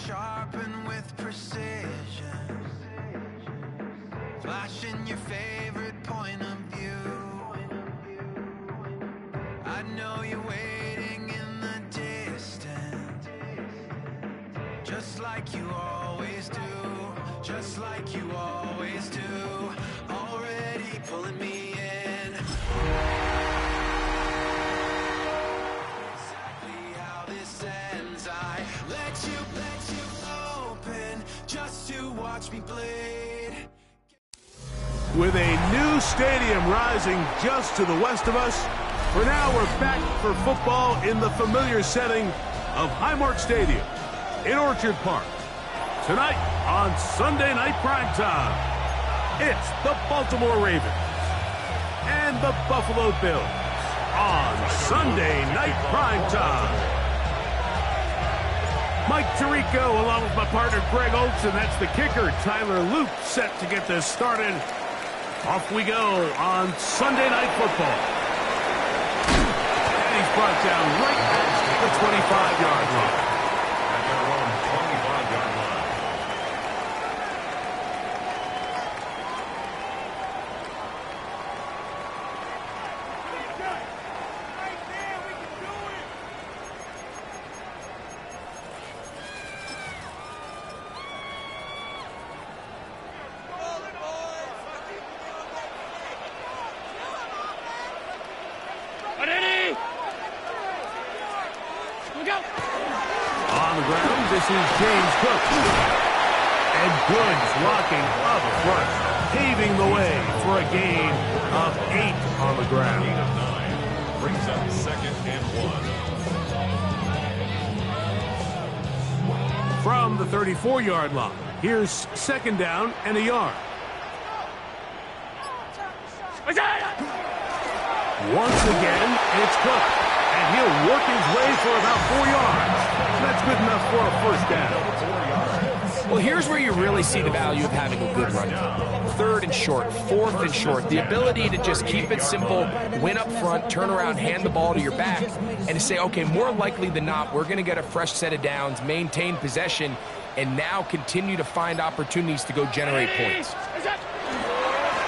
sharpened with precision, flashing your favorite point of view. I know you're waiting in the distance, just like you always do, just like you always do. Already pulling me in. Exactly how this ends. I let you open just to watch me bleed. With a new stadium rising just to the west of us, for now we're back for football in the familiar setting of Highmark Stadium in Orchard Park. Tonight on Sunday Night Primetime, it's the Baltimore Ravens and the Buffalo Bills on Sunday Night Primetime. Mike Tirico along with my partner Greg Olson. That's the kicker, Tyler Loop, set to get this started. Off we go on Sunday Night Football. And he's brought down right at the 25-yard line. At their own 25-yard line. On the ground, this is James Cook. And Goods blocking up front, paving the way for a gain of 8 on the ground. 8 of 9 brings up 2nd and 1. From the 34-yard line, here's 2nd down and a yard. Once again, it's Cook. And he'll work his way for about 4 yards. That's good enough for a first down. Well, here's where you really see the value of having a good run. 3rd and short, 4th and short. The ability to just keep it simple, win up front, turn around, hand the ball to your back, and to say, okay, more likely than not, we're going to get a fresh set of downs, maintain possession, and now continue to find opportunities to go generate points.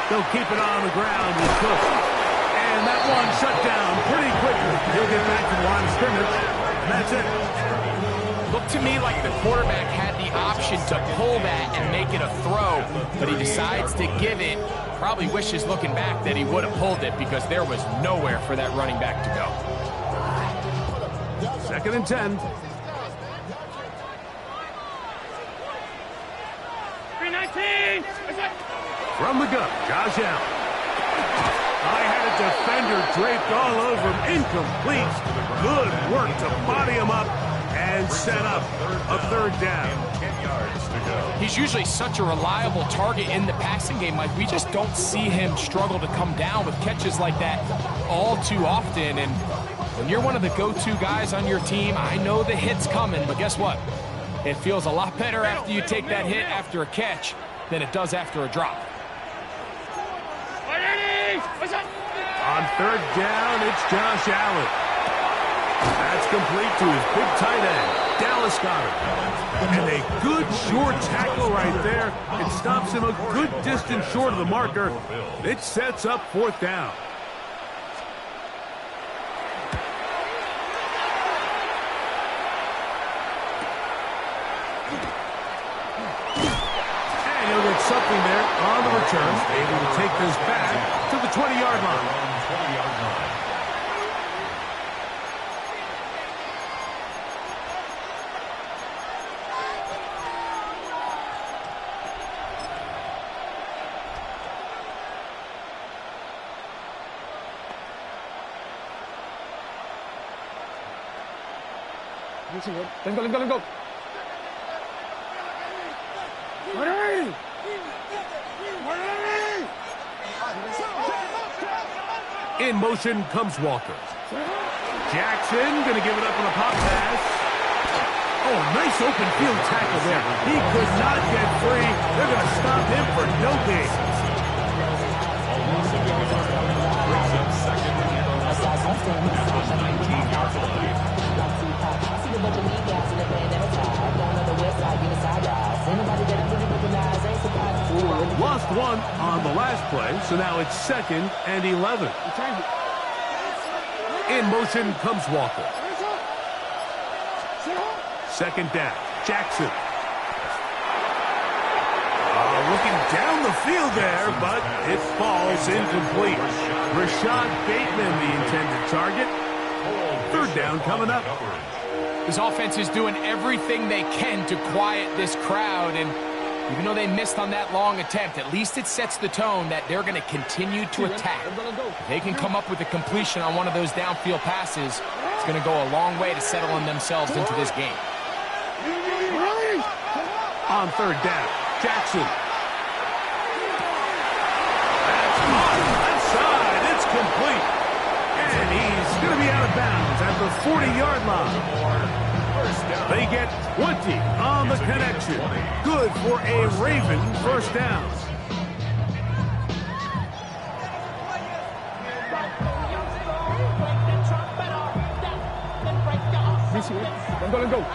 They'll keep it on the ground with Cook. And that one shut down pretty quickly. He'll get back to the line of scrimmage, and that's it. Looked to me like the quarterback had the option to pull that and make it a throw, but he decides to give it. Probably wishes looking back that he would have pulled it because there was nowhere for that running back to go. 2nd and 10. 319. From the gun, Josh Allen. I had a defender draped all over him. Incomplete. Good work to body him up and set up a 3rd down. 10 yards to go. He's usually such a reliable target in the passing game, Mike. We just don't see him struggle to come down with catches like that all too often. And when you're one of the go-to guys on your team, I know the hit's coming, but guess what? It feels a lot better after you take that hit after a catch than it does after a drop. On 3rd down, it's Josh Allen. That's complete to his big tight end, Dallas Goedert. And a good short tackle right there. It stops him a good distance short of the marker. It sets up 4th down. And he'll get something there on the return. Able to take this back to the 20-yard line. 20-yard line. Let's go. In motion comes Walker. Jackson going to give it up on a pop pass. Oh, nice open field tackle there. He could not get free. They're going to stop him for no gain. Almost a good yard. Brings up 2nd and 19-yard line. lost one on the last play, so now it's 2nd and 11. In motion comes Walker. 2nd down. Jackson. Looking down the field there, but it falls incomplete. Rashad Bateman, the intended target. 3rd down coming up. This offense is doing everything they can to quiet this crowd, and even though they missed on that long attempt, at least it sets the tone that they're going to continue to attack. If they can come up with a completion on one of those downfield passes, it's going to go a long way to settling themselves into this game. On 3rd down, Jackson. That's on the left side. It's complete. And he's going to be out of bounds at the 40-yard line. They get 20 on the connection. Good for a Raven 1st down. Let's go.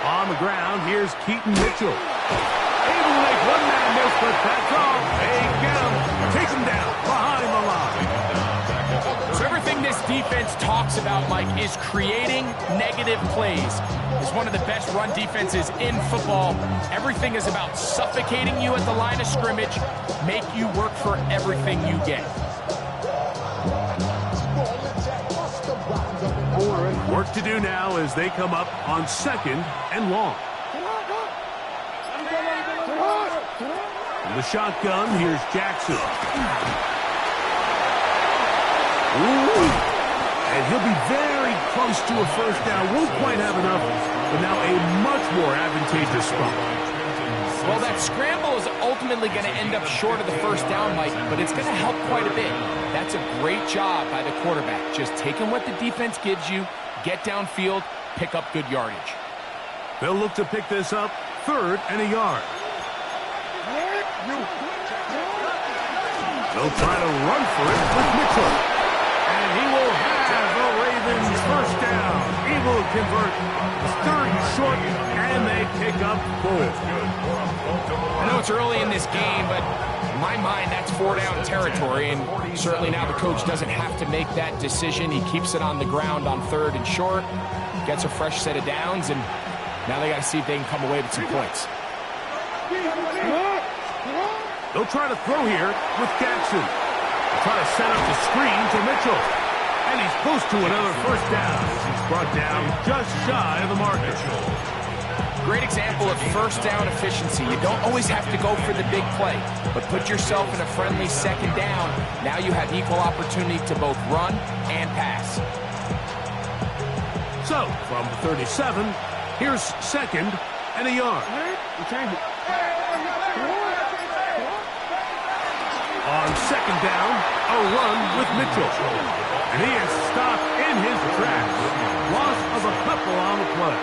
On the ground, here's Keaton Mitchell. Able to make one-man miss, but that's all. They get him. Take him down behind the line. So everything this defense talks about, Mike, is creating negative plays. It's one of the best run defenses in football. Everything is about suffocating you at the line of scrimmage, make you work for everything you get. Work to do now as they come up on 2nd and long. In the shotgun, here's Jackson. Ooh. And he'll be very close to a 1st down. Won't quite have enough, but now a much more advantageous spot. Well, that scramble is ultimately going to end up short of the 1st down, Mike, but it's going to help quite a bit. That's a great job by the quarterback. Just taking what the defense gives you, get downfield, pick up good yardage. They'll look to pick this up 3rd and a yard. They'll try to run for it with Mitchell. And he will have the Ravens 1st down. He will convert 3rd and short, and they pick up 4. I know it's early in this game, but in my mind, that's 4-down territory, and certainly now the coach doesn't have to make that decision. He keeps it on the ground on 3rd and short, gets a fresh set of downs, and now they got to see if they can come away with some points. They'll try to throw here with Jackson. They'll try to set up the screen to Mitchell. And he's close to another 1st down. He's brought down just shy of the marker. Great example of 1st down efficiency. You don't always have to go for the big play, but put yourself in a friendly 2nd down. Now you have equal opportunity to both run and pass. So, from the 37, here's 2nd and a yard. On 2nd down, a run with Mitchell. And he is stopped in his tracks. Loss of a couple on the play.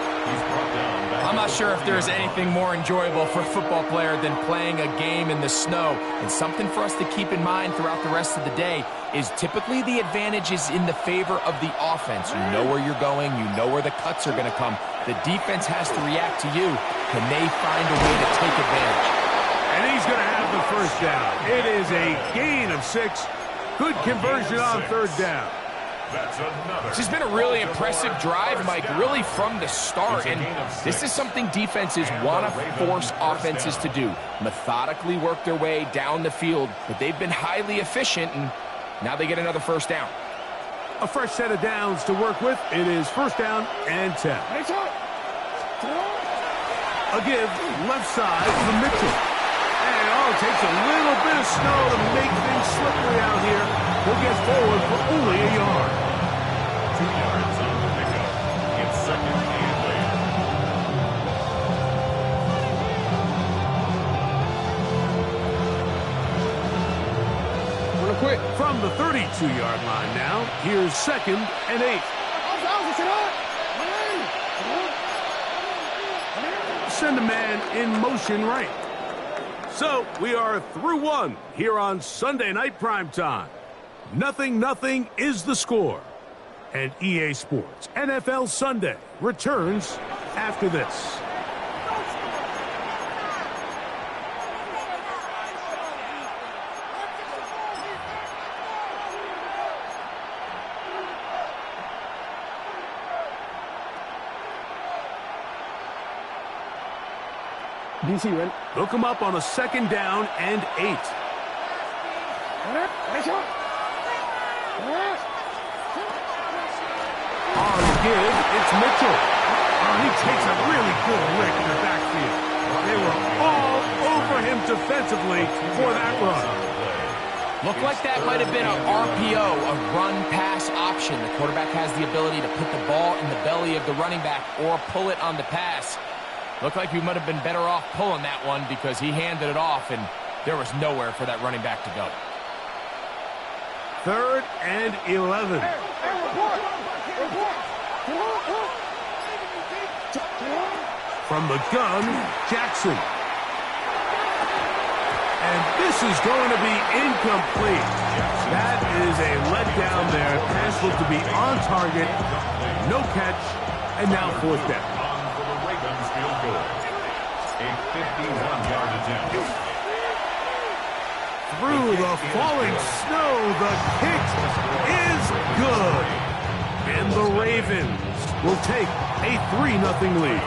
I'm not sure if there's anything more enjoyable for a football player than playing a game in the snow. And something for us to keep in mind throughout the rest of the day is typically the advantage is in the favor of the offense. You know where you're going. You know where the cuts are going to come. The defense has to react to you. Can they find a way to take advantage? And he's going to have the 1st down. It is a gain of 6. Good conversion on 3rd down. This has been a really impressive drive, Mike, really from the start. And this is something defenses want to force offenses to do. Methodically work their way down the field. But they've been highly efficient, and now they get another 1st down. A fresh set of downs to work with. It is 1st down and 10. A give left side to Mitchell. And it takes a little bit of snow to make things slippery out here. He'll get forward for only a yard. 2 yards on the pickup. It's 2nd and later. Quick from the 32-yard line now. Here's 2nd and 8. Send a man in motion right. So we are through 1 here on Sunday Night Primetime. 0-0 is the score. And EA Sports NFL Sunday returns after this. DC, man. Hook him up on a 2nd down and 8. On the give, it's Mitchell. Oh, he takes a really good lick in the backfield. They were all over him defensively for that run. Looked like that might have been an RPO, a run-pass option. The quarterback has the ability to put the ball in the belly of the running back or pull it on the pass. Looked like we might have been better off pulling that one because he handed it off, and there was nowhere for that running back to go. 3rd and 11. From the gun, Jackson. And this is going to be incomplete. That is a letdown there. Pass looked to be on target. No catch. And now 4th down. For the Ravens field goal. A 51-yard attempt. Through the falling snow, the kick is good. And the Ravens will take a 3-0 lead.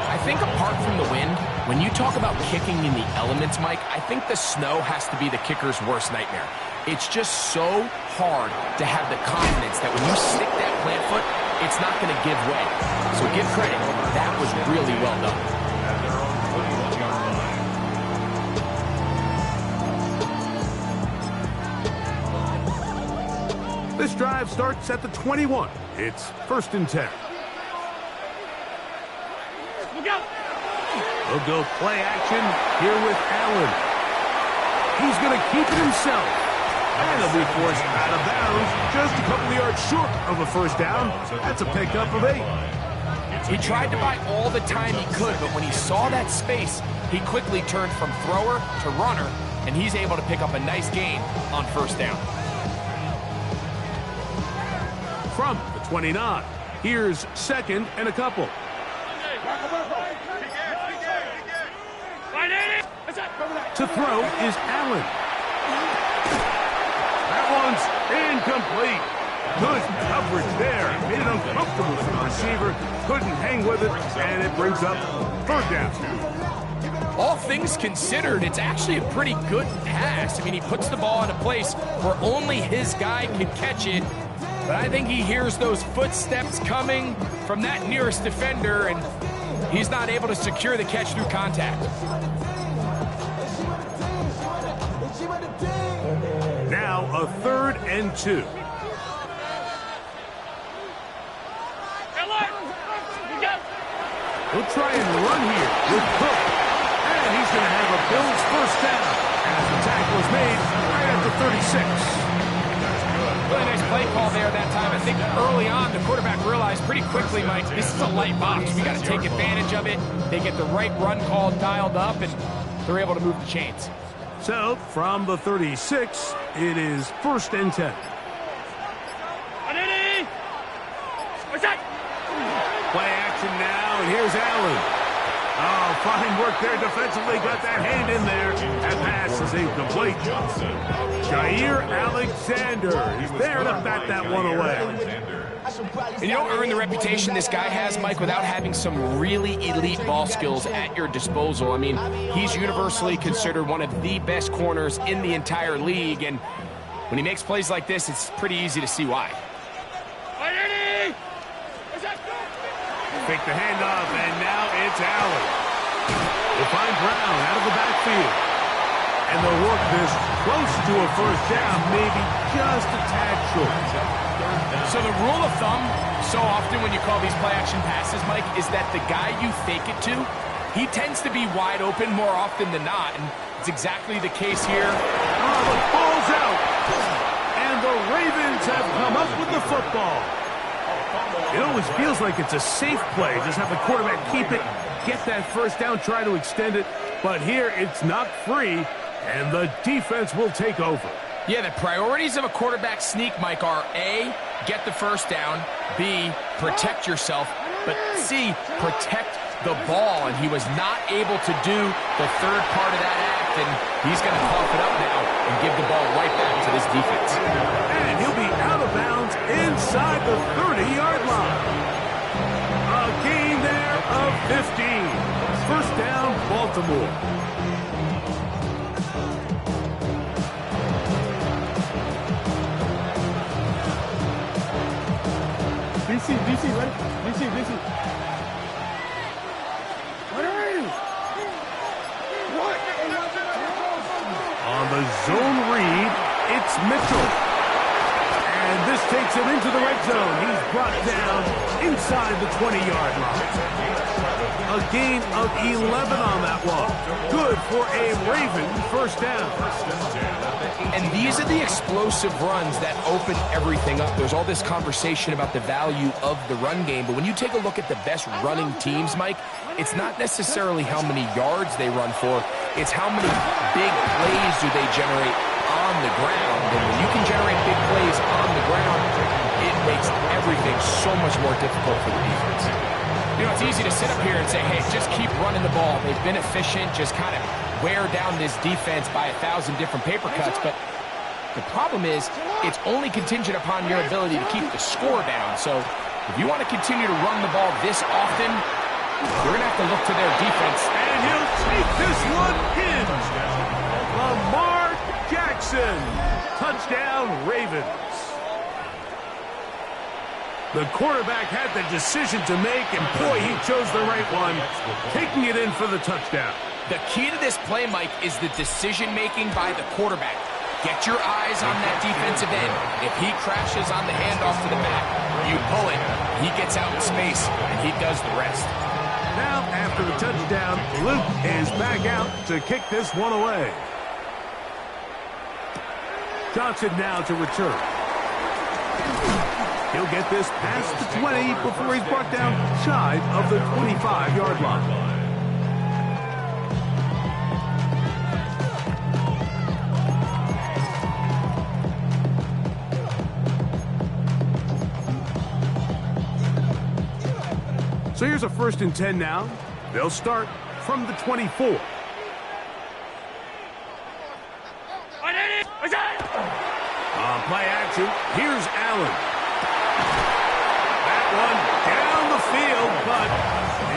I think apart from the wind, when you talk about kicking in the elements, Mike, I think the snow has to be the kicker's worst nightmare. It's just so hard to have the confidence that when you stick that plant foot, it's not going to give way. So give credit, that was really well done. This drive starts at the 21. It's 1st and 10. They'll go play action here with Allen. He's going to keep it himself. And he'll be forced out of bounds just a couple of yards short of a 1st down. That's a pickup of 8. He tried to buy all the time he could, but when he saw that space, he quickly turned from thrower to runner, and he's able to pick up a nice gain on 1st down. From the 29, here's 2nd and a couple. To throw is Allen. That one's incomplete. Good coverage there. Made it uncomfortable for the receiver. Couldn't hang with it, and it brings up 3rd down. All things considered, it's actually a pretty good pass. I mean, he puts the ball in a place where only his guy can catch it. But I think he hears those footsteps coming from that nearest defender, and he's not able to secure the catch through contact. Now a 3rd and 2. He'll try and run here with Cook. And he's going to have a Bills 1st down as the tackle is made right at the 36. Really nice play call there that time. I think early on, the quarterback realized pretty quickly, Mike, this is a light box. We got to take advantage of it. They get the right run call dialed up, and they're able to move the chains. So, from the 36, it is 1st and 10. Play action now, and here's Allen. Oh, fine work there defensively. Got that hand in there. That pass is incomplete. Jair Alexander is there to bat that one away. And you don't earn the reputation this guy has, Mike, without having some really elite ball skills at your disposal. I mean, he's universally considered one of the best corners in the entire league, and when he makes plays like this, it's pretty easy to see why. Fake the handoff, and now it's Allen. They'll find Brown out of the backfield. And they'll work this close to a 1st down, maybe just a tad short. So the rule of thumb, so often when you call these play-action passes, Mike, is that the guy you fake it to, he tends to be wide open more often than not, and it's exactly the case here. Oh, the ball's out. And the Ravens have come up with the football. It always feels like it's a safe play. Just have the quarterback keep it, get that 1st down, try to extend it. But here it's not free, and the defense will take over. Yeah, the priorities of a quarterback sneak, Mike, are A, get the first down, B, protect yourself, but C, protect the ball. And he was not able to do the third part of that act, and he's going to cough it up now and give the ball right back to this defense. And he'll be out of bounds inside the 30-yard line. A gain there of 15. First down, Baltimore. DC, ready? DC. On the zone read, it's Mitchell. And this takes him into the red zone. He's brought down inside the 20-yard line. A gain of 11 on that one. Good for a Raven first down. And these are the explosive runs that open everything up. There's all this conversation about the value of the run game, but when you take a look at the best running teams, Mike, it's not necessarily how many yards they run for, it's how many big plays do they generate on the ground. And when you can generate big plays on the ground, it makes everything so much more difficult for the defense. You know, it's easy to sit up here and say, hey, just keep running the ball. They've been efficient, just kind of wear down this defense by 1,000 different paper cuts. But the problem is, it's only contingent upon your ability to keep the score down. So if you want to continue to run the ball this often, you're going to have to look to their defense. And he'll take this one in. Lamar Jackson. Touchdown, Ravens. The quarterback had the decision to make, and boy, he chose the right one, taking it in for the touchdown. The key to this play, Mike, is the decision-making by the quarterback. Get your eyes on that defensive end. If he crashes on the handoff to the back, you pull it. He gets out in space, and he does the rest. Now, after the touchdown, Luke is back out to kick this one away. Johnson now to return. He'll get this past the 20 before he's brought down shy of the 25-yard line. So here's a 1st and 10 now. They'll start from the 24. On play action, here's Allen. That one down the field, but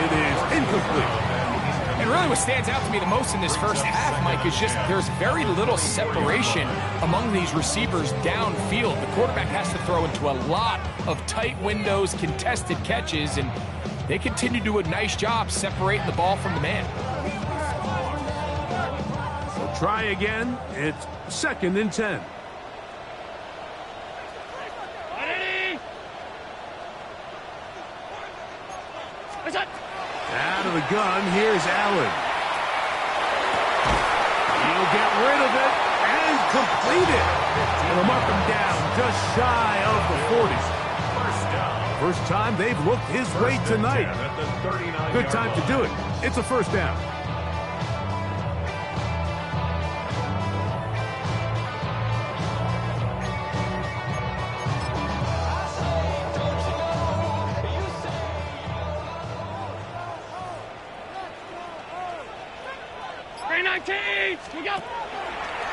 it is incomplete. And really what stands out to me the most in this first half, Mike, is just there's very little separation among these receivers downfield. The quarterback has to throw into a lot of tight windows, contested catches, and they continue to do a nice job separating the ball from the man. We'll try again. It's 2nd and 10. Out of the gun, here's Allen. He'll get rid of it and complete it. It'll mark him down just shy of the 40. First time they've looked his way tonight. Good time to do it. It's a first down.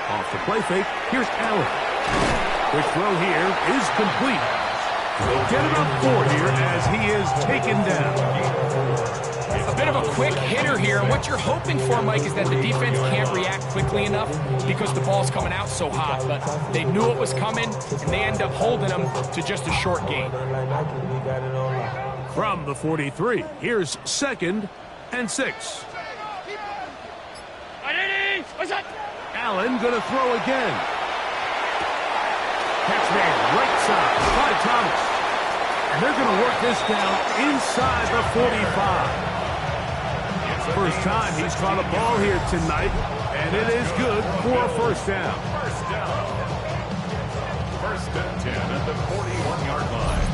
Off the play fake, here's Allen. Quick throw here is complete. He'll get about 4 here as he is taken down. A bit of a quick hitter here. What you're hoping for, Mike, is that the defense can't react quickly enough because the ball's coming out so hot. But they knew it was coming, and they end up holding them to just a short gain. From the 43, here's 2nd and 6. Allen going to throw again. Catch made right side by Thomas. And they're going to work this down inside the 45. First time he's caught a ball here tonight, and it is good for a first down. 1st and 10 at the 41-yard line.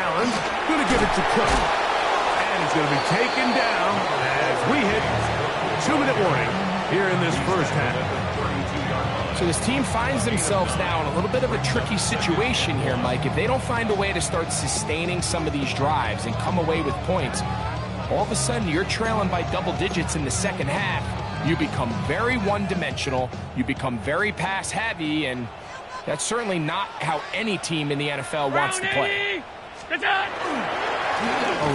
Allen's going to give it to Cook. And he's going to be taken down as we hit 2-minute warning here in this first half. So this team finds themselves now in a little bit of a tricky situation here, Mike. If they don't find a way to start sustaining some of these drives and come away with points, all of a sudden you're trailing by double digits in the second half. You become very one-dimensional, you become very pass-heavy, and that's certainly not how any team in the NFL wants to play. A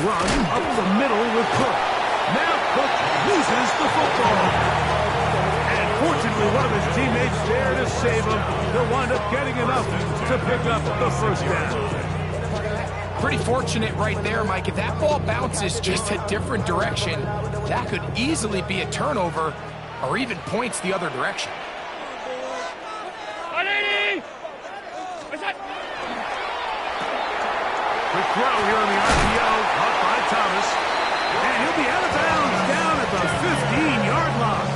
run up the middle with Cook. Now Cook loses the football. And fortunately, one of his teammates there to save him. He'll wind up getting enough to pick up the first down. Pretty fortunate right there, Mike. If that ball bounces just a different direction, that could easily be a turnover or even points the other direction. Quick throw here on the RPO, caught by Thomas. And he'll be out of bounds down at the 15-yard line.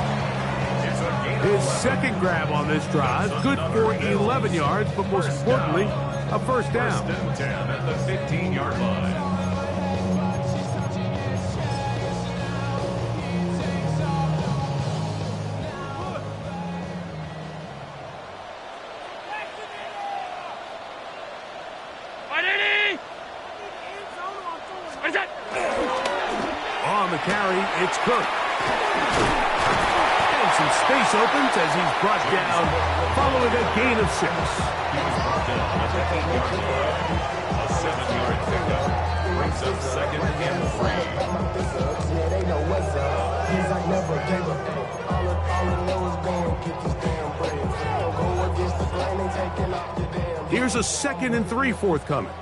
His second grab on this drive, good for 11 yards, but most importantly, a first down. First and 10 at the 15-yard line. On the carry, it's Cook. And some space opens as he's brought down following a gain of 6. He was brought down at the 8-yard line. A 7-yard pickup brings up second and 3. Here's a 2nd and 3 forthcoming.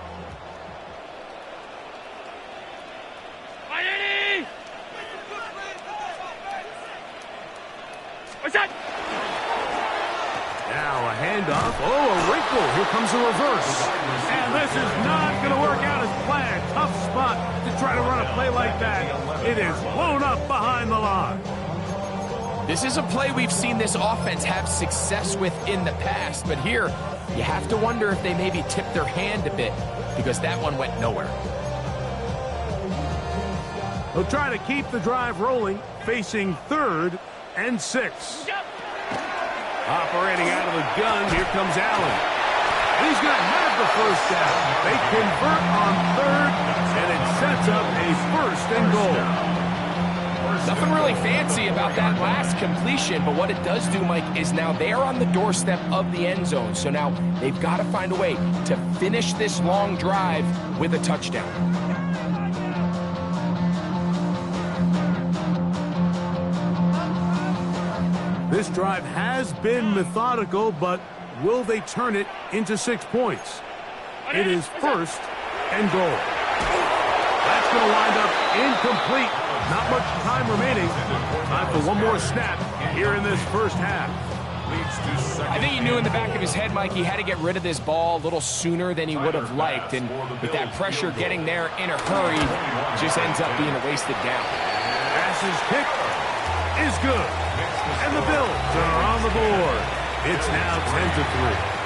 Now a handoff. Oh, a wrinkle. Here comes a reverse. And this is not going to work out as planned. Tough spot to try to run a play like that. It is blown up behind the line. This is a play we've seen this offense have success with in the past, but here you have to wonder if they maybe tipped their hand a bit because that one went nowhere. They'll try to keep the drive rolling, facing 3rd and 6. Operating out of the gun, here comes Allen. He's going to have the first down. They convert on 3rd, and it sets up a 1st and goal. Nothing really fancy about that last completion, but what it does do, Mike, is now they're on the doorstep of the end zone. So now they've got to find a way to finish this long drive with a touchdown. This drive has been methodical, but will they turn it into 6 points? It is 1st and goal. That's going to wind up incomplete. Not much time remaining. Time for one more snap here in this first half. I think he knew in the back of his head, Mike, he had to get rid of this ball a little sooner than he would have liked. And with that pressure getting there in a hurry, it just ends up being a wasted down. Pass's pick is good. And the Bills are on the board. It's now 10-3.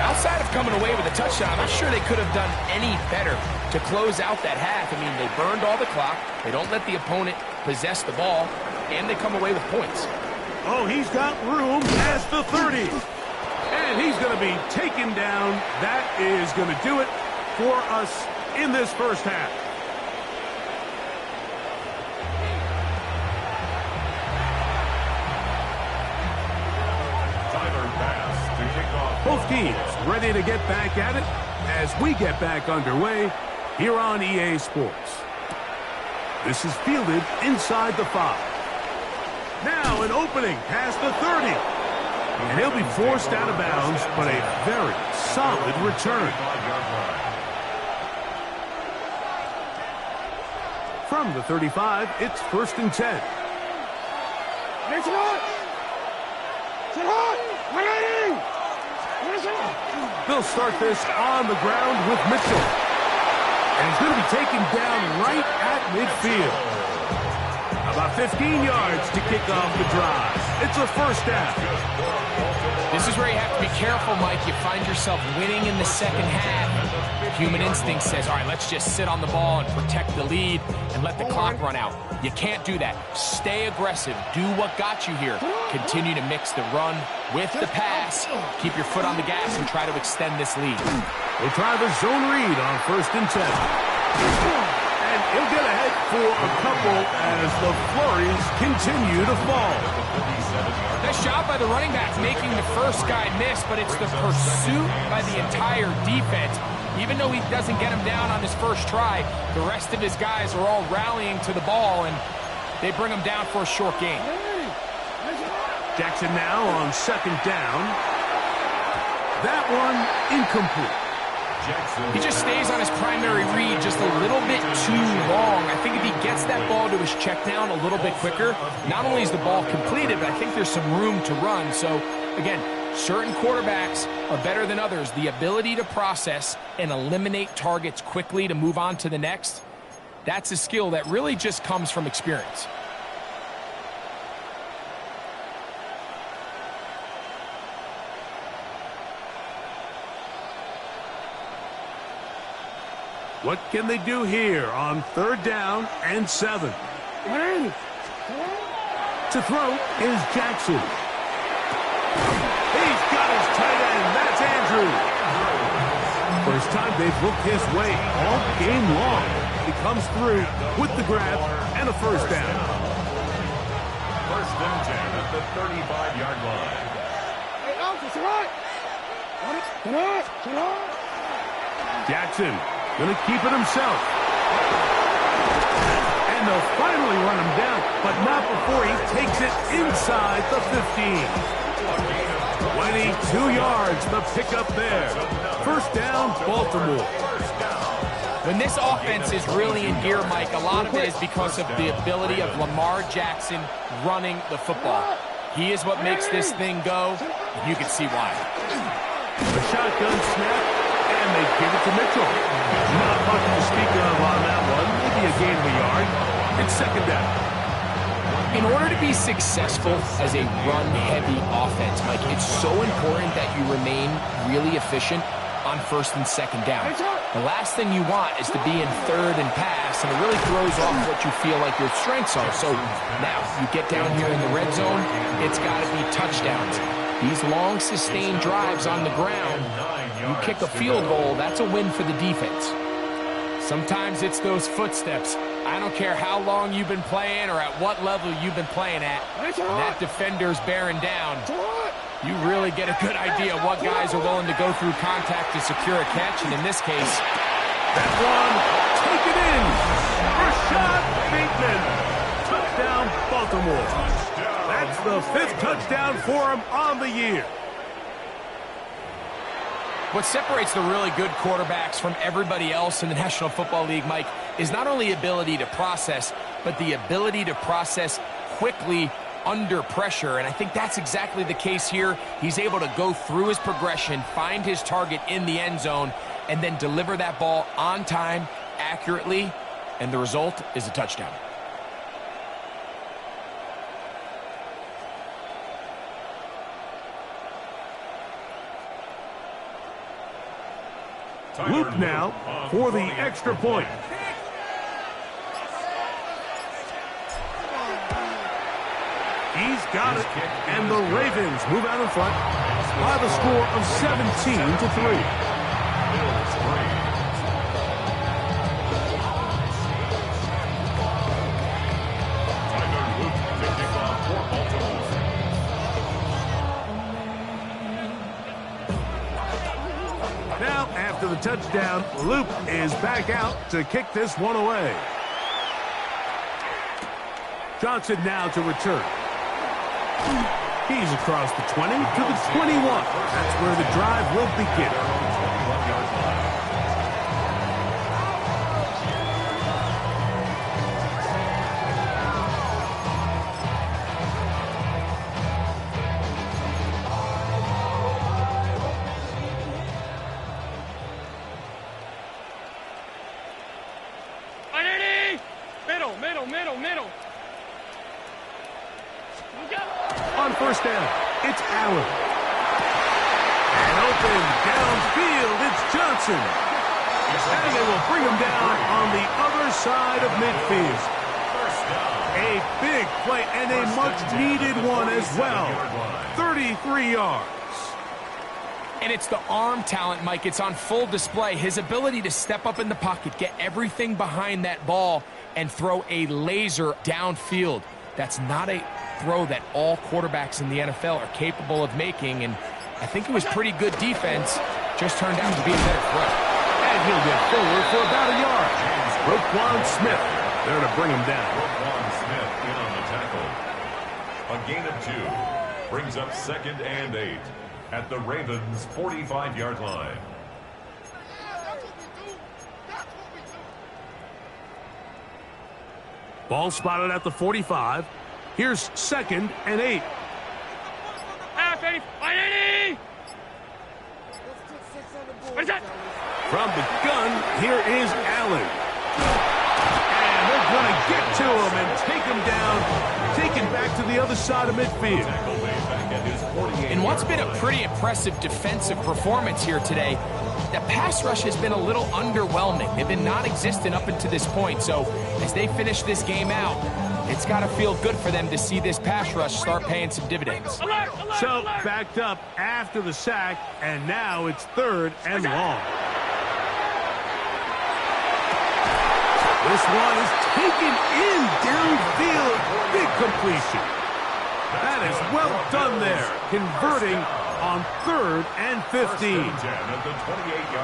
Outside of coming away with a touchdown, I'm not sure they could have done any better to close out that half. I mean, they burned all the clock. They don't let the opponent possess the ball, and they come away with points. Oh, he's got room past the 30. And he's going to be taken down. That is going to do it for us in this first half. Both teams ready to get back at it as we get back underway here on EA Sports. This is fielded inside the 5. Now an opening past the 30. And he'll be forced out of bounds, but a very solid return. From the 35, it's 1st and 10. They'll start this on the ground with Mitchell. And he's going to be taken down right at midfield. About 15 yards to kick off the drive. It's a first down. This is where you have to be careful, Mike. You find yourself winning in the second half. Human instinct says, all right, let's just sit on the ball and protect the lead and let the clock run out. You can't do that. Stay aggressive. Do what got you here. Continue to mix the run with the pass. Keep your foot on the gas and try to extend this lead. We'll try the zone read on 1st and 10. And he'll get ahead for a couple as the flurries continue to fall. Nice job by the running back making the first guy miss, but it's the pursuit by the entire defense. Even though he doesn't get him down on his first try, the rest of his guys are all rallying to the ball, and they bring him down for a short gain. Jackson now on 2nd down. That one incomplete. He just stays on his primary read just a little bit too long. I think if he gets that ball to his check down a little bit quicker, not only is the ball completed, but I think there's some room to run. So, again, certain quarterbacks are better than others. The ability to process and eliminate targets quickly to move on to the next, that's a skill that really just comes from experience. What can they do here on 3rd down and 7? To throw is Jackson. He's got his tight end. That's Andrew. First time they've looked his way all game long. He comes through with the grab and a first down. 1st and 10 at the 35-yard line. Jackson going to keep it himself. And they'll finally run him down, but not before he takes it inside the 15. 22 yards, the pickup there. First down, Baltimore. When this offense is really in gear, Mike, a lot of it is because of the ability of Lamar Jackson running the football. He is what makes this thing go, and you can see why. The shotgun snap, and they give it to Mitchell. Not much to speak of on that one. Maybe a gain of a yard. It's 2nd down. In order to be successful as a run-heavy offense, Mike, it's so important that you remain really efficient on 1st and 2nd down. The last thing you want is to be in 3rd and pass, and it really throws off what you feel like your strengths are. So now you get down here in the red zone, it's got to be touchdowns. These long, sustained drives on the ground, you kick a field goal, that's a win for the defense. Sometimes it's those footsteps. I don't care how long you've been playing or at what level you've been playing at. When that defender's bearing down, you really get a good idea of what guys are willing to go through contact to secure a catch, and in this case, that one, take it in. Rashad Bateman. Touchdown, Baltimore. That's the 5th touchdown for him on the year. What separates the really good quarterbacks from everybody else in the National Football League, Mike, is not only ability to process, but the ability to process quickly under pressure. And I think that's exactly the case here. He's able to go through his progression, find his target in the end zone, and then deliver that ball on time, accurately, and the result is a touchdown. Luke now for the extra point. He's got it, and the Ravens move out in front by the score of 17-3. Now, after the touchdown, Luke is back out to kick this one away. Johnson now to return. He's across the 20 to the 21. That's where the drive will begin. On first down, it's Allen. And open downfield, it's Johnson. And they will bring him down on the other side of midfield. A big play and a much-needed one as well. 33 yards. And it's the arm talent, Mike. It's on full display. His ability to step up in the pocket, get everything behind that ball, and throw a laser downfield. That's not a throw that all quarterbacks in the NFL are capable of making, and I think it was pretty good defense. Just turned out to be a better throw. And he'll get forward for about a yard. Roquan Smith there to bring him down. Roquan Smith in on the tackle. A gain of 2. Brings up 2nd and 8 at the Ravens' 45-yard line. Ball spotted at the 45. Here's 2nd and 8. From the gun, here is Allen. And they're going to get to him and take him down, take him back to the other side of midfield. In what's been a pretty impressive defensive performance here today, the pass rush has been a little underwhelming. They've been non-existent up until this point, so as they finish this game out, it's got to feel good for them to see this pass rush start paying some dividends. So, backed up after the sack, and now it's 3rd and long. This one is taken in downfield. Big completion. That is well done there, converting on 3rd and 15.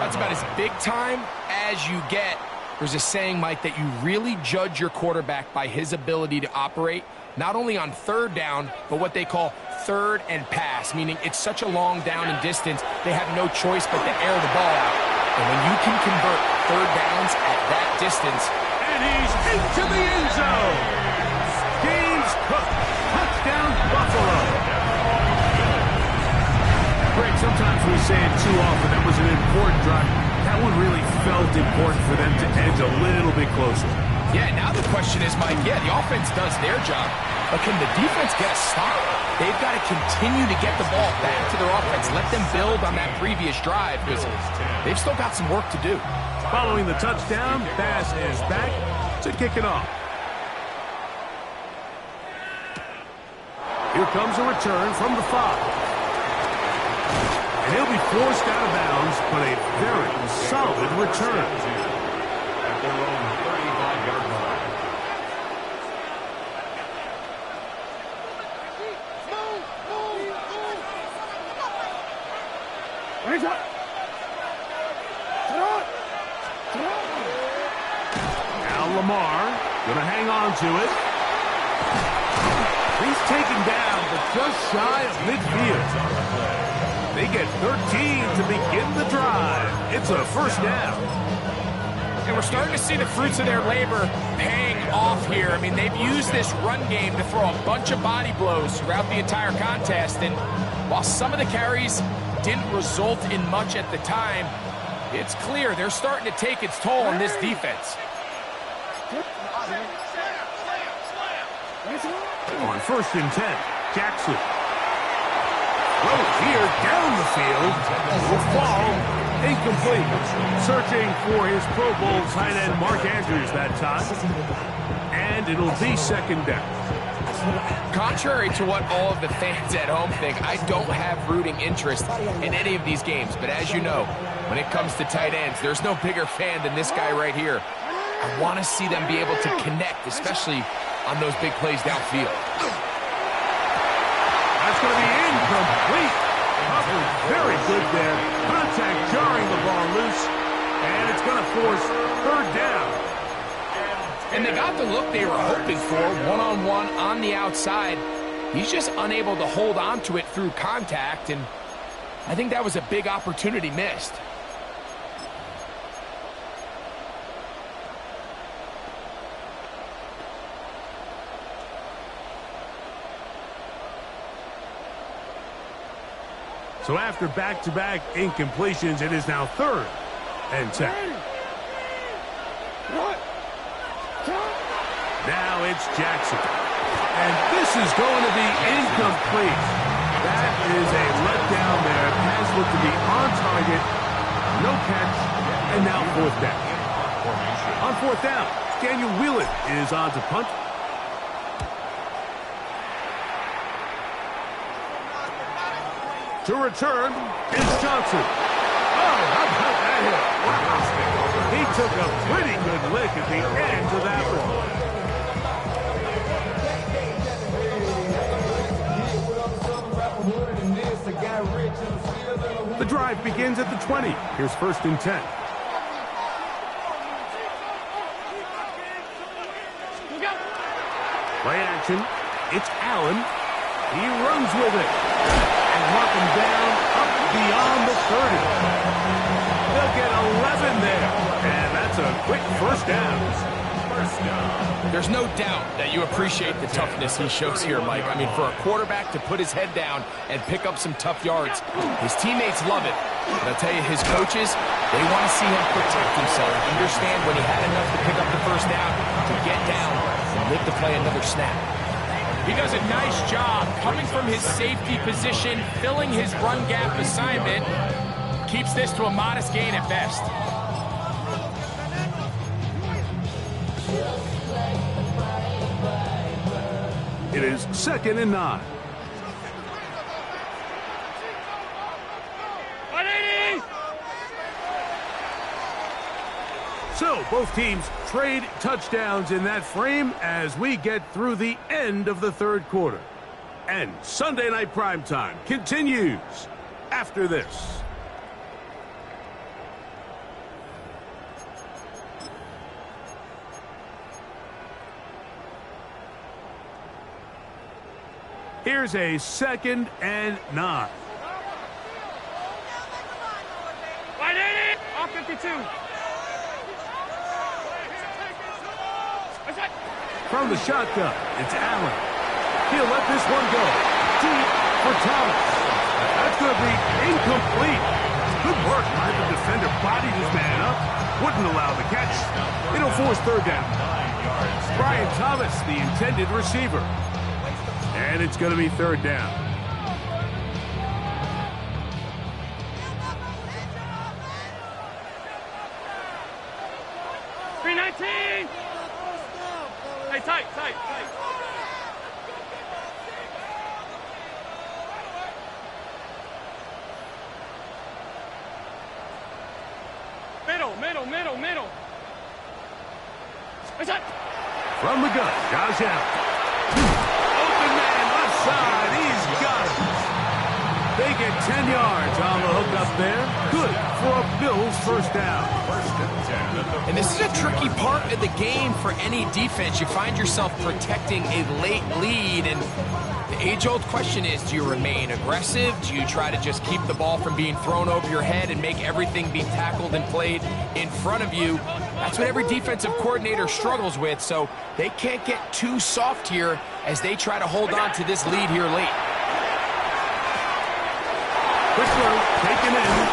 That's about as big time as you get. There's a saying, Mike, that you really judge your quarterback by his ability to operate, not only on 3rd down, but what they call 3rd and pass, meaning it's such a long down and distance, they have no choice but to air the ball out. And when you can convert 3rd downs at that distance. And he's into the end zone. Game's cooked. Touchdown, Buffalo. Greg, sometimes we say it too often. That was an important drive. That one really felt important for them to edge a little bit closer. Yeah, now the question is, Mike, the offense does their job, but can the defense get a stop? They've got to continue to get the ball back to their offense. Let them build on that previous drive because they've still got some work to do. Following the touchdown, Bass is back to kick it off. Here comes a return from the 5. And he'll be forced out of bounds, but a very solid return. At their own 35-yard line. Now Lamar going to hang on to it. He's taken down, but just shy of midfield. They get 13 to begin the drive. It's a 1st down. And we're starting to see the fruits of their labor paying off here. I mean, they've used this run game to throw a bunch of body blows throughout the entire contest. And while some of the carries didn't result in much at the time, it's clear they're starting to take its toll on this defense. On 1st and 10, Jackson. Throw here down the field. Will fall incomplete. Searching for his Pro Bowl tight end Mark Andrews that time. And it'll be 2nd down. Contrary to what all of the fans at home think, I don't have rooting interest in any of these games. But as you know, when it comes to tight ends, there's no bigger fan than this guy right here. I want to see them be able to connect, especially on those big plays downfield. That's going to be incomplete. Covered very good there. Contact jarring the ball loose. And it's going to force 3rd down. And they got the look they were hoping for, one-on-one on the outside. He's just unable to hold on to it through contact, and I think that was a big opportunity missed. So after back-to-back incompletions, it is now 3rd and 10. Now it's Jackson. And this is going to be incomplete. That is a letdown there. Pass looked to be on target. No catch. And now fourth down. On fourth down, Daniel Whelan is on to punt. To return is Johnson. Oh, how about that hit? Wow. He took a pretty good lick at the end of that one. The drive begins at the 20. Here's 1st and 10. Play action. It's Allen. He runs with it. And mark him down up beyond the 30. They'll get 11 there. And that's a quick first down. There's no doubt that you appreciate the toughness he shows here, Mike. I mean, for a quarterback to put his head down and pick up some tough yards, his teammates love it. But I'll tell you, his coaches, they want to see him protect himself, understand when he had enough to pick up the first down, to get down and live to play another snap. He does a nice job coming from his safety position, filling his run gap assignment, keeps this to a modest gain at best. It is 2nd and 9. So, both teams trade touchdowns in that frame as we get through the end of the third quarter. And Sunday Night Primetime continues after this. Here's a 2nd and 9. All 52. From the shotgun, it's Allen. He'll let this one go. Deep for Thomas. That's going to be incomplete. Good work by the defender. Bodied his man up. Wouldn't allow the catch. It'll force 3rd down. Brian Thomas, the intended receiver. And it's going to be 3rd down. Hey, tight. Middle. From the gun, Josh Allen. Open man, left side, he's got it. They get 10 yards on the hook up there. Good for a Bills first down. And this is a tricky part of the game for any defense. You find yourself protecting a late lead, and the age-old question is, do you remain aggressive? Do you try to just keep the ball from being thrown over your head and make everything be tackled and played in front of you? That's what every defensive coordinator struggles with, so they can't get too soft here as they try to hold on to this lead here late. Quick throw, taken in,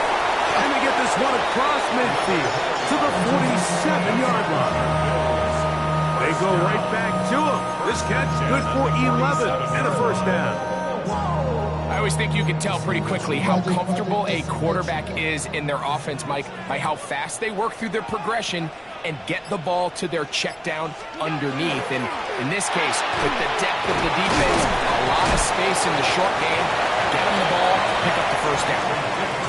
and they get this one across midfield to the 47-yard line. They go right back to him. This catch good for 11 and a first down. I always think you can tell pretty quickly how comfortable a quarterback is in their offense, Mike, by how fast they work through their progression and get the ball to their check down underneath. And in this case, with the depth of the defense, a lot of space in the short game, get him the ball, pick up the first down.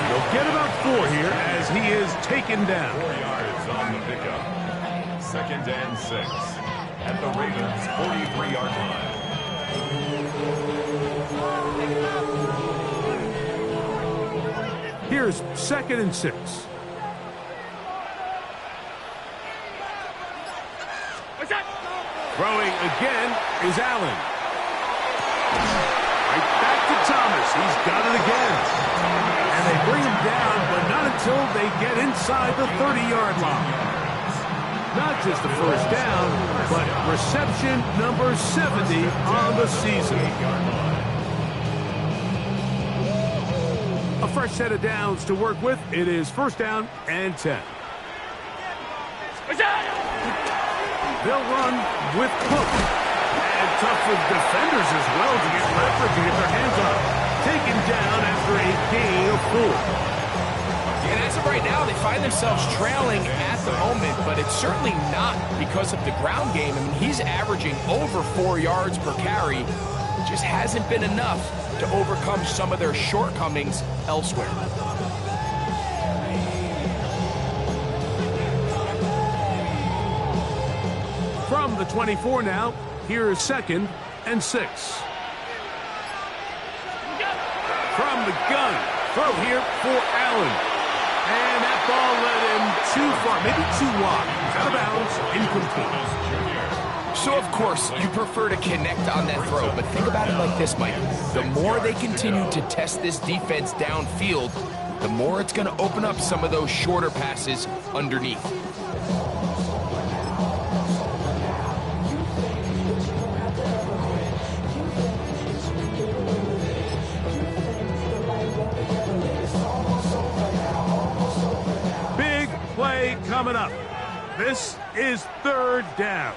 They'll get about 4 here as he is taken down. 4 yards on the pickup. 2nd and 6 at the Ravens' 43-yard line. Here's 2nd and 6. Throwing again is Allen. Right back to Thomas. He's got it again. And they bring him down, but not until they get inside the 30-yard line. Not just the first down, but reception number 70 on the season. A fresh set of downs to work with. It is 1st down and 10. They'll run with Cook. And tough for defenders as well to get leverage and get their hands on him. Taken down after a gain of 4. And as of right now, they find themselves trailing at the moment, but it's certainly not because of the ground game. I mean, he's averaging over 4 yards per carry. It just hasn't been enough to overcome some of their shortcomings elsewhere. From the 24 now, here is 2nd and 6. From the gun, throw here for Allen. And that ball led him too far, maybe too wide. Out of bounds, incomplete. So, of course, you prefer to connect on that throw, but think about it like this, Mike. The more they continue to test this defense downfield, the more it's going to open up some of those shorter passes underneath. Coming up. This is 3rd down.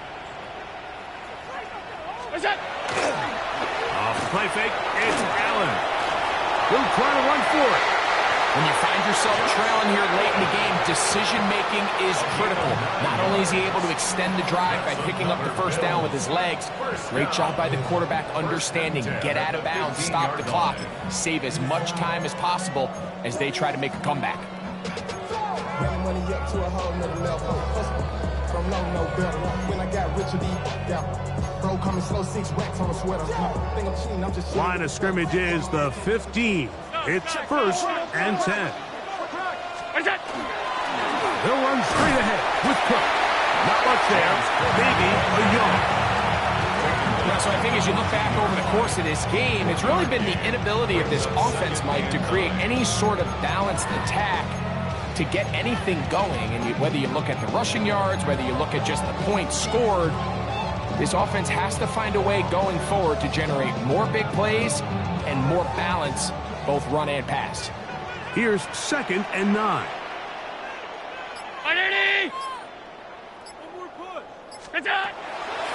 What's that? Off the play fake, it's Allen. He'll try to run for it. When you find yourself trailing here late in the game, decision-making is critical. Not only is he able to extend the drive by picking up the 1st down with his legs, great job by the quarterback understanding, get out of bounds, stop the clock, save as much time as possible as they try to make a comeback. Money up to a whole nother level. Don't know no better. When I got rich, bro coming slow, 6 racks on a sweater. Think I'm cheating, I'm just line of scrimmage is the 15. It's 1st and 10. They'll run straight ahead with Cook. Not much there. Maybe a yard. Yeah, so I think as you look back over the course of this game, it's really been the inability of this offense, Mike, to create any sort of balanced attack to get anything going. And whether you look at the rushing yards, whether you look at just the points scored, this offense has to find a way going forward to generate more big plays and more balance, both run and pass. Here's 2nd and 9.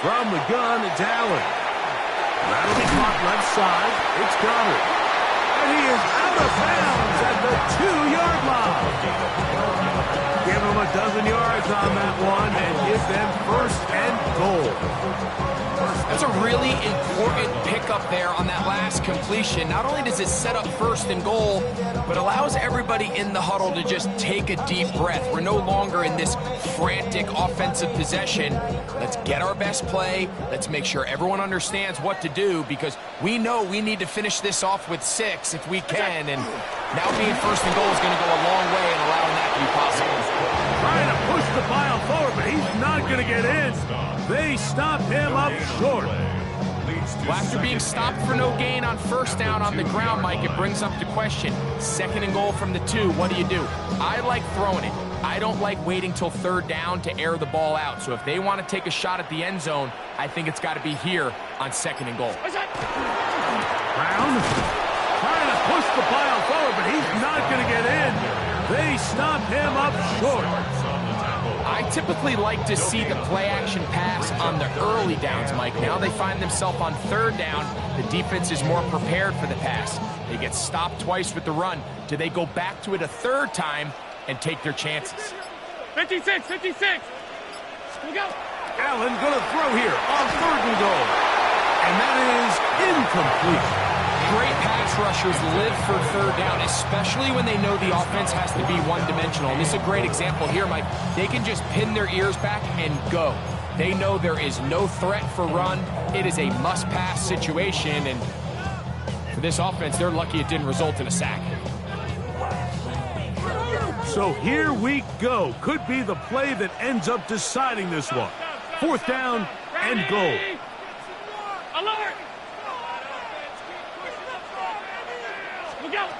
From the gun, it's Allen. That'll be caught left side. It's Goddard. And he is out of bounds at the 2-yard line. Give them a dozen yards on that one and give them 1st and goal. That's a really important pickup there on that last completion. Not only does it set up 1st and goal, but allows everybody in the huddle to just take a deep breath. We're no longer in this frantic offensive possession. Let's get our best play. Let's make sure everyone understands what to do, because we know we need to finish this off with 6 if we can. And now being 1st and goal is going to go a long way in allowing that to be possible. Trying to push the pile forward, but he's not going to get in. They stop him up short. Well, after being stopped for no gain on 1st down on the ground, Mike, it brings up the question. 2nd and goal from the 2, what do? I like throwing it. I don't like waiting till 3rd down to air the ball out. So if they want to take a shot at the end zone, I think it's got to be here on 2nd and goal. Brown trying to push the pile forward, but he's not going to get in. They stop him up short. I typically like to see the play-action pass on the early downs, Mike. Now they find themselves on 3rd down. The defense is more prepared for the pass. They get stopped twice with the run. Do they go back to it a 3rd time and take their chances? 56. We go. Allen going to throw here on 3rd and goal. And that is incomplete. Great pass rushers live for 3rd down, especially when they know the offense has to be one-dimensional. And this is a great example here, Mike. They can just pin their ears back and go. They know there is no threat for run. It is a must-pass situation, and for this offense, they're lucky it didn't result in a sack. So here we go. Could be the play that ends up deciding this one. 4th down and goal. Alert! Look out!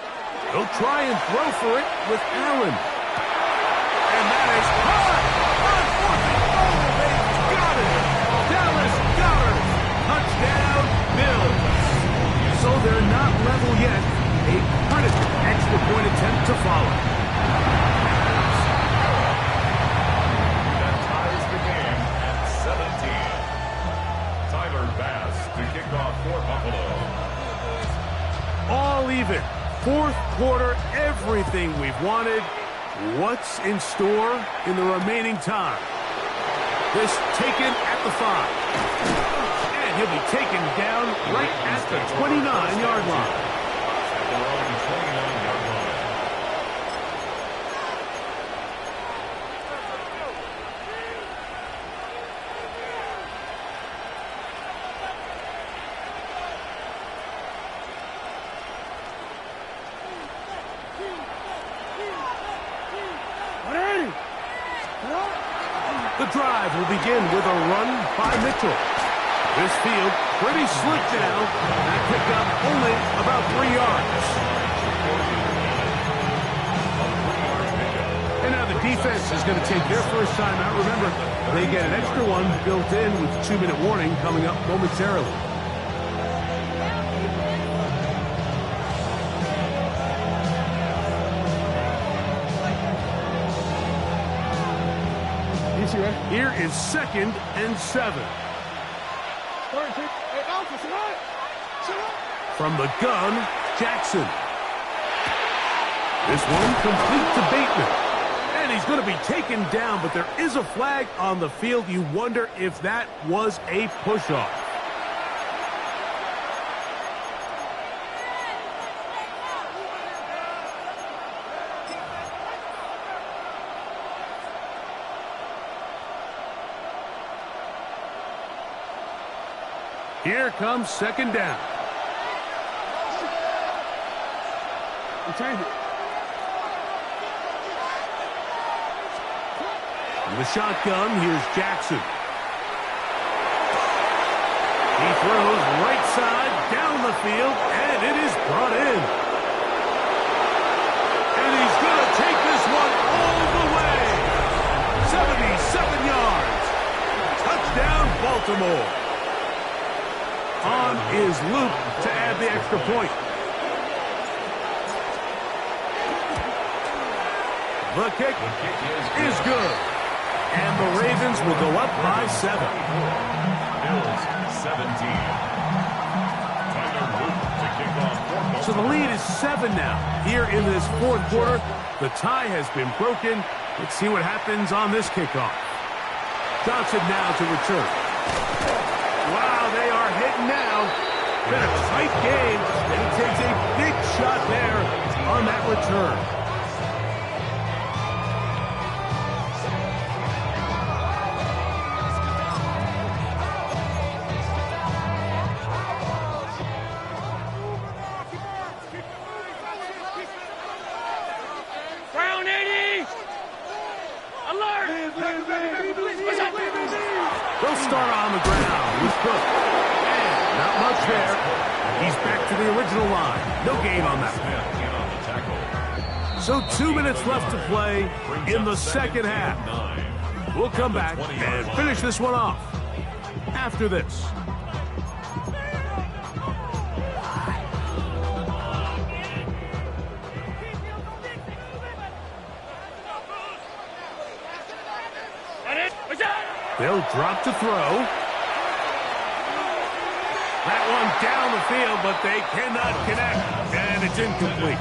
He'll try and throw for it with Allen. And that is caught! On 4th and goal, they've got it! Dallas Goddard! Touchdown, Bills! So they're not level yet. A critical extra point attempt to follow. That ties the game at 7. fourth quarter, everything we've wanted. What's in store in the remaining time? This taken at the 5. And he'll be taken down right at the 29-yard line. The drive will begin with a run by Mitchell. This field pretty slick now. That pickup only about 3 yards. And now the defense is going to take their first timeout. Remember, they get an extra one built in with 2-minute warning coming up momentarily. Here is 2nd and 7. From the gun, Jackson. This one complete to Bateman. And he's going to be taken down, but there is a flag on the field. You wonder if that was a push-off. Here comes 2nd down. In the shotgun, here's Jackson. He throws right side down the field, and it is brought in. And he's going to take this one all the way. 77 yards. Touchdown, Baltimore. On is Luke to add the extra point. The kick is good. And the Ravens will go up by 7. Bills 17. Tyler Luke to kick off. So the lead is 7 now. Here in this fourth quarter, the tie has been broken. Let's see what happens on this kickoff. Johnson now to return. Wow, they are hitting now. Been a tight game, and he takes a big shot there on that return. Brown 80! Alert! They'll start on the ground with Cook. And not much there. He's back to the original line. No gain on that. So 2 minutes left to play in the second half. We'll come back and finish this one off after this. They'll drop to throw. That one down the field, but they cannot connect, and it's incomplete.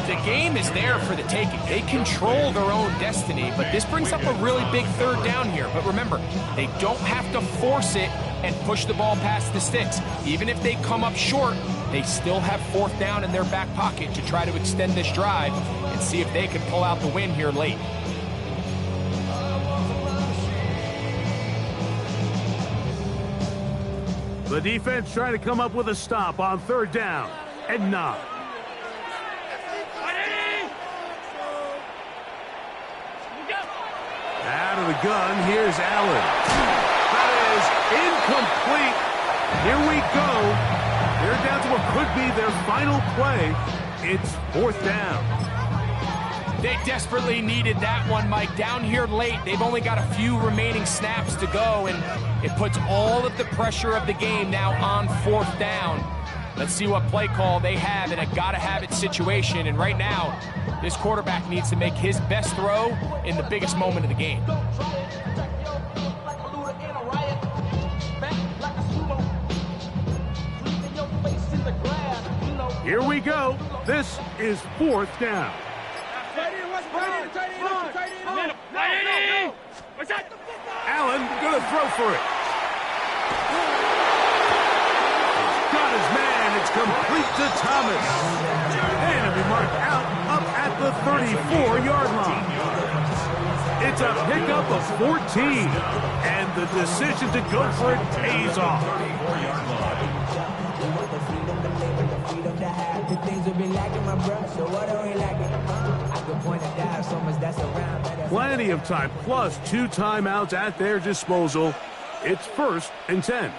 The game is there for the taking. They control their own destiny, but this brings up a really big 3rd down here. But remember, they don't have to force it and push the ball past the sticks. Even if they come up short, they still have 4th down in their back pocket to try to extend this drive and see if they can pull out the win here late. The defense trying to come up with a stop on 3rd down and 9. Out of the gun, here's Allen. That is incomplete. Here we go. They're down to what could be their final play. It's 4th down. They desperately needed that one, Mike. Down here late, they've only got a few remaining snaps to go, and it puts all of the pressure of the game now on 4th down. Let's see what play call they have in a gotta-have-it situation, and right now, this quarterback needs to make his best throw in the biggest moment of the game. Here we go. This is 4th down. Allen gonna throw for it. Got his man. It's complete to Thomas. And it'll be marked out up at the 34-yard line. It's a pickup of 14. And the decision to go for it pays off. Plenty of time, plus 2 timeouts at their disposal. It's 1st and 10.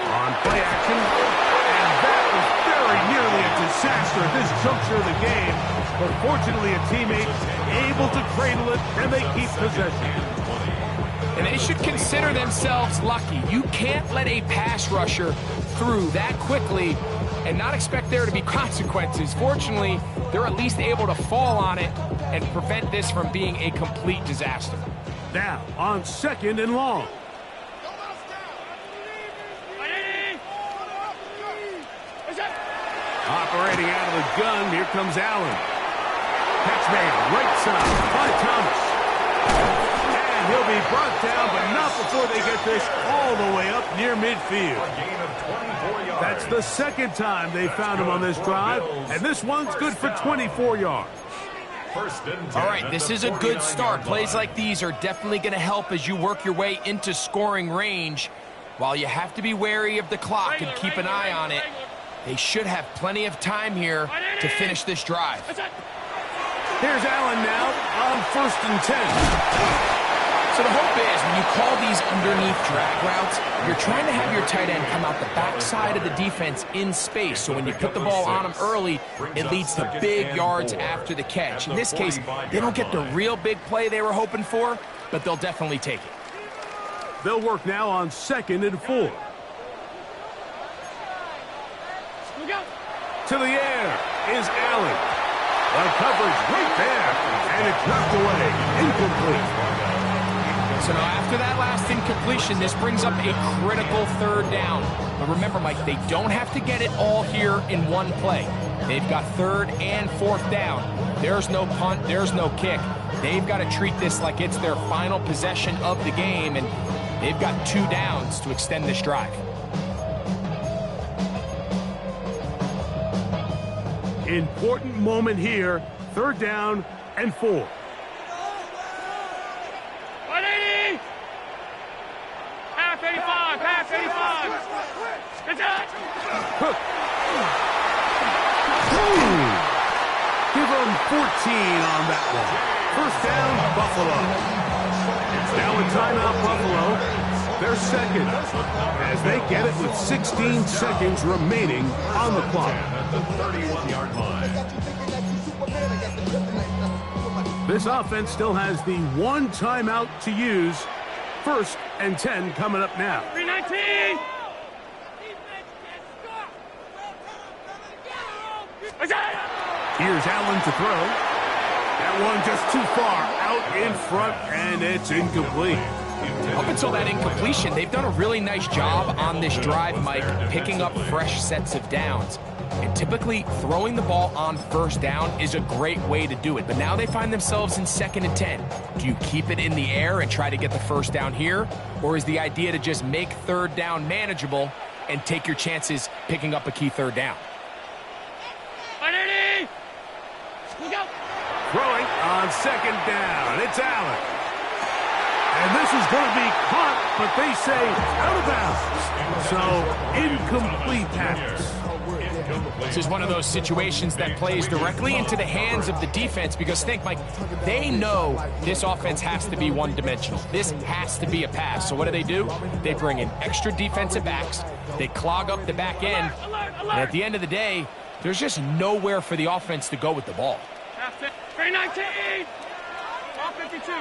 On play action, and that was very nearly a disaster at this juncture of the game. But fortunately, a teammate able to cradle it, and they keep possession. And they should consider themselves lucky. You can't let a pass rusher through that quickly and not expect there to be consequences. Fortunately, they're at least able to fall on it and prevent this from being a complete disaster. Now, on 2nd and long. Operating out of the gun, here comes Allen. Catch made, right side by Thomas. And he'll be brought down, but not before they get this all the way up near midfield. That's the 2nd time they found him on this drive, and this one's good for 24 yards. All right, this is a good start. Plays like these are definitely going to help as you work your way into scoring range. While you have to be wary of the clock and keep an eye on it, they should have plenty of time here to finish this drive. Here's Allen now on 1st and 10. So the hope is when you call these underneath drag routes, you're trying to have your tight end come out the backside of the defense in space. So when you put the ball on him early, it leads to big yards after the catch. In this case, they don't get the real big play they were hoping for, but they'll definitely take it. They'll work now on 2nd and 4. To the air is Allen. The coverage right there, and it's knocked away, incomplete. So now after that last incompletion, this brings up a critical 3rd down. But remember, Mike, they don't have to get it all here in one play. They've got 3rd and 4th down. There's no punt, there's no kick. They've got to treat this like it's their final possession of the game, and they've got 2 downs to extend this drive. Important moment here, 3rd down and 4. 180! Half 85, half 85. Good touch. Cook. Give them 14 on that one. 1st down, Buffalo. Now a timeout, Buffalo. They're 2nd as they get it with 16 seconds remaining on the clock. The 31-yard line. This offense still has the 1 timeout to use. 1st and 10 coming up now. 319! Here's Allen to throw. That one just too far out in front, and it's incomplete. Up until that incompletion, they've done a really nice job on this drive, Mike, picking up fresh sets of downs. And typically, throwing the ball on 1st down is a great way to do it. But now they find themselves in 2nd and 10. Do you keep it in the air and try to get the 1st down here? Or is the idea to just make 3rd down manageable and take your chances picking up a key 3rd down? 180! Go! Throwing on 2nd down. It's Allen. And this is going to be caught, but they say out of bounds. So, incomplete pass. This is one of those situations that plays directly into the hands of the defense because think, Mike, they know this offense has to be one-dimensional. This has to be a pass. So what do? They bring in extra defensive backs. They clog up the back end. And at the end of the day, there's just nowhere for the offense to go with the ball. 319! 52.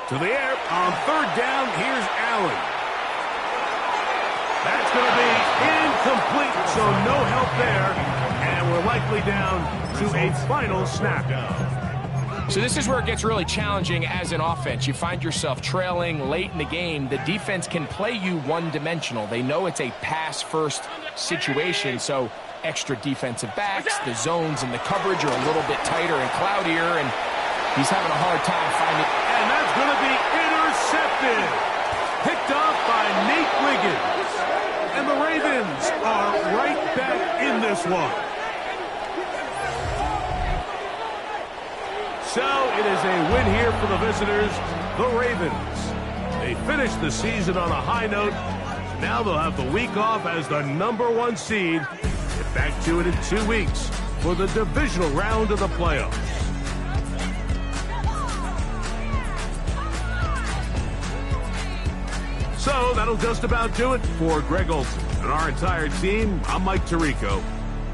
To the air on 3rd down. Here's Allen. That's going to be incomplete, so no help there. And we're likely down to a final snap. So this is where it gets really challenging as an offense. You find yourself trailing late in the game. The defense can play you one-dimensional. They know it's a pass-first situation, so extra defensive backs, the zones and the coverage are a little bit tighter and cloudier, and he's having a hard time finding. And that's going to be intercepted. Picked off by Nate Wiggins. And the Ravens are right back in this one. So it is a win here for the visitors, the Ravens. They finished the season on a high note. Now they'll have the week off as the #1 seed. Get back to it in 2 weeks for the divisional round of the playoffs. So that'll just about do it for Greg Olson and our entire team. I'm Mike Tirico.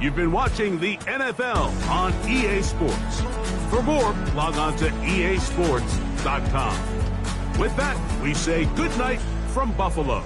You've been watching the NFL on EA Sports. For more, log on to easports.com. With that, we say good night from Buffalo.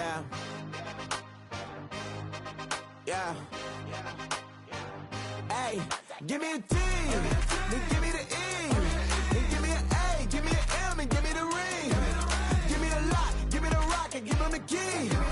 Yeah. Yeah. Hey, give me a T, then give me the E, then give me an A, give me an M, and give me the ring. Give me a lot, give me the rock, and give him the key.